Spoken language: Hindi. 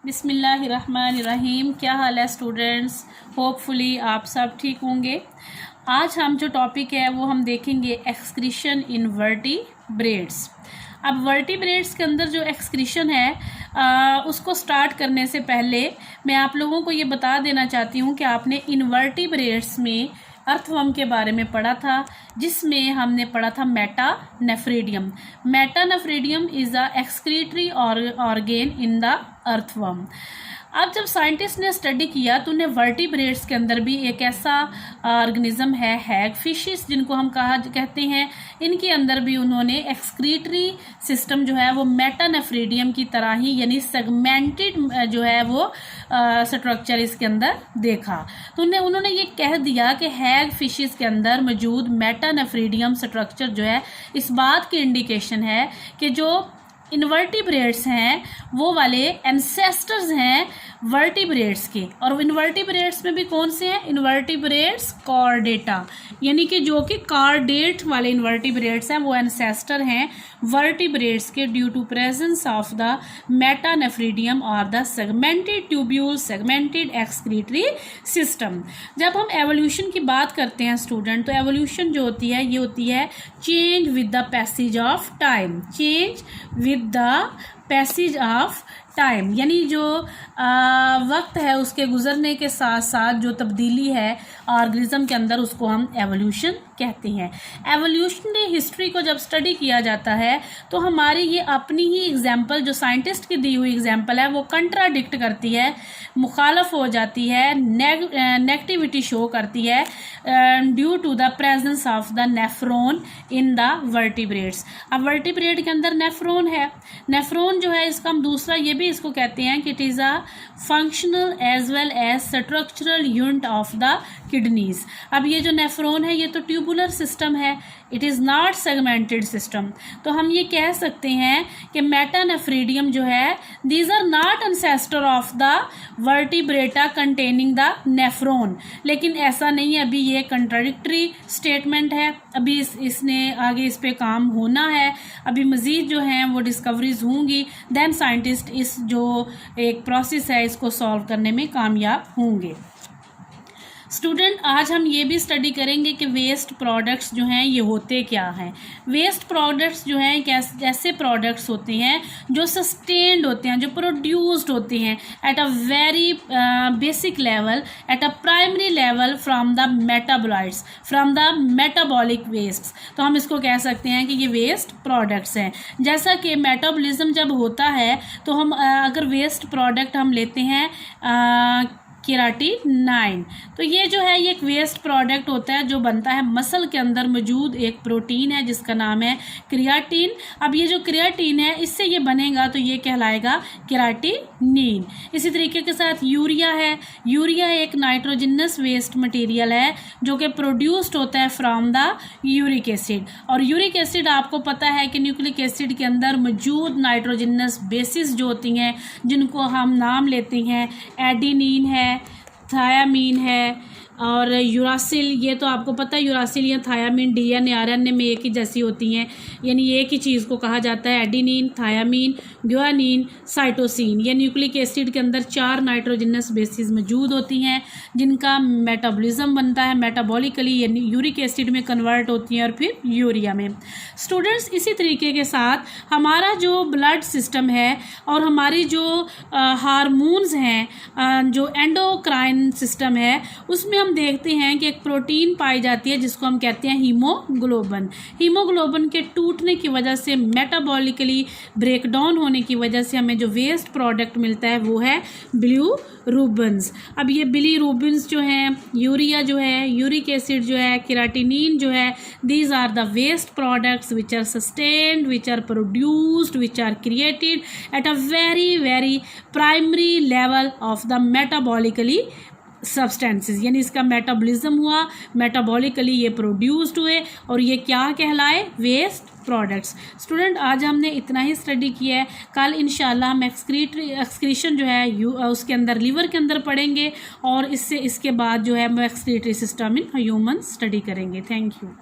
बिस्मिल्लाहिर्रहमानिर्रहीम। क्या हाल है स्टूडेंट्स? होपफुली आप सब ठीक होंगे। आज हम जो टॉपिक है वो हम देखेंगे एक्सक्रीशन इन वर्टिब्रेट्स। अब वर्टिब्रेट्स के अंदर जो एक्सक्रीशन है उसको स्टार्ट करने से पहले मैं आप लोगों को ये बता देना चाहती हूँ कि आपने इनवर्टिब्रेट्स में अर्थवर्म के बारे में पढ़ा था, जिसमें हमने पढ़ा था metanephridium. Metanephridium is a excretory organ in the earthworm. अब जब साइंटिस्ट ने स्टडी किया तो उन्हें वर्टिब्रेट्स के अंदर भी एक ऐसा ऑर्गेनिज्म है हैग फिशेस, जिनको हम कहते हैं, इनके अंदर भी उन्होंने एक्सक्रीटरी सिस्टम जो है वो मेटानेफ्रिडियम की तरह ही यानी सेगमेंटेड जो है वो स्ट्रक्चर इसके अंदर देखा। तो उन्होंने ये कह दिया कि हैग फिशेस के अंदर मौजूद मेटानेफ्रिडियम स्ट्रक्चर जो है इस बात की इंडिकेशन है कि जो इनवर्टिब्रेट्स हैं वो वाले एंसेस्टर्स हैं वर्टिब्रेट्स के। और इनवर्टिब्रेट्स में भी कौन से हैं? इनवर्टिब्रेट्स कॉर्डेटा, यानी कि जो कि कॉर्डेट वाले इनवर्टिब्रेट्स हैं वो एंसेस्टर हैं वर्टिब्रेट्स के due to presence of the metanephridium और the segmented tubule segmented excretory system. जब हम एवोल्यूशन की बात करते हैं स्टूडेंट, तो एवोल्यूशन जो होती है ये होती है change with the passage of time. Change with the passage of time यानी जो वक्त है उसके गुजरने के साथ साथ जो तब्दीली है ऑर्गेनिज्म के अंदर, उसको हम एवोल्यूशन कहते हैं। एवोल्यूशनरी हिस्ट्री को जब स्टडी किया जाता है तो हमारी ये अपनी ही एग्जाम्पल, जो साइंटिस्ट की दी हुई एग्जाम्पल है, वो कंट्राडिक्ट करती है, मुखालफ हो जाती है, नेगेटिविटी शो करती है due to the presence of the nephron in the vertebrates. अब वर्टिब्रेट के अंदर नेफ्रॉन है। नेफ्रॉन जो है इसका हम दूसरा ये भी इसको कहते हैं कि it is a functional as well as structural unit of the kidneys. अब ये जो नेफ्रॉन है ये तो ट्यूबुलर सिस्टम है, it is not segmented system. तो हम ये कह सकते हैं कि मेटानेफ्रिडियम जो है these are not ancestor of the vertebrata containing the nephron. लेकिन ऐसा नहीं है, अभी ये कंट्राडिक्टरी स्टेटमेंट है, अभी इसने आगे इस पे काम होना है, अभी मज़ीद जो हैं वो डिस्कवरीज होंगी, देन साइंटिस्ट इस जो एक प्रोसेस है इसको सॉल्व करने में कामयाब होंगे। स्टूडेंट, आज हम ये भी स्टडी करेंगे कि वेस्ट प्रोडक्ट्स जो हैं ये होते क्या हैं। वेस्ट प्रोडक्ट्स जो हैं ऐसे प्रोडक्ट्स होते हैं जो सस्टेन्ड होते हैं, जो प्रोड्यूस्ड होते हैं eight a very basic level, at a primary level from the metabolites, from the metabolic wastes. तो हम इसको कह सकते हैं कि ये वेस्ट प्रोडक्ट्स हैं। जैसा कि मेटाबॉलिज्म जब होता है तो हम अगर वेस्ट प्रोडक्ट हम लेते हैं केराटिनाइन, तो ये जो है ये एक वेस्ट प्रोडक्ट होता है जो बनता है मसल के अंदर मौजूद एक प्रोटीन है जिसका नाम है क्रियाटिन। अब ये जो क्रियाटिन है इससे ये बनेगा तो ये कहलाएगा केराटिनिन। इसी तरीके के साथ यूरिया है। यूरिया एक नाइट्रोजनस वेस्ट मटेरियल है जो कि प्रोड्यूस्ड होता है फ्रॉम द यूरिक एसिड। और यूरिक एसिड आपको पता है कि न्यूक्लिक एसिड के अंदर मौजूद नाइट्रोजनस बेसिस जो होती हैं, जिनको हम नाम लेते हैं एडिनिन है, थायामीन है और यूरासिल। ये तो आपको पता है, यूरासिल या थायामीन डीएनए आरएनए में एक ही जैसी होती हैं, यानी एक ही चीज़ को कहा जाता है एडिनिन, थायामीन, ग्वानिन, साइटोसिन। ये न्यूक्लिक एसिड के अंदर 4 नाइट्रोजनस बेसिस मौजूद होती हैं जिनका मेटाबॉलिज्म बनता है मेटाबॉलिकली, यानी यूरिक एसिड में कन्वर्ट होती हैं और फिर यूरिया में। स्टूडेंट्स, इसी तरीके के साथ हमारा जो ब्लड सिस्टम है और हमारी जो हार्मोन्स हैं, जो एंडोक्राइन सिस्टम है, उसमें हम देखते हैं कि एक प्रोटीन पाई जाती है जिसको हम कहते हैं हीमोग्लोबिन। हीमोग्लोबिन के टूटने की वजह से, मेटाबॉलिकली ब्रेकडाउन होने की वजह से हमें जो वेस्ट प्रोडक्ट मिलता है वो है बिलीरुबिन्स। अब ये बिलीरुबिन्स जो हैं, यूरिया जो है, यूरिक एसिड जो है, केराटिनिन जो है, these are the waste products which are sustained, which are produced, which are created at a very very primary level of the metabolically substances. यानी इसका मेटाबॉलिज्म हुआ, मेटाबॉलिकली ये प्रोड्यूस्ड हुए और ये क्या कहलाए? Waste products. स्टूडेंट, आज हमने इतना ही स्टडी किया है। कल इंशाल्लाह हम एक्सक्रीशन जो है उसके अंदर लीवर के अंदर पढ़ेंगे और इसके बाद जो है हम excretory system in human study करेंगे। Thank you.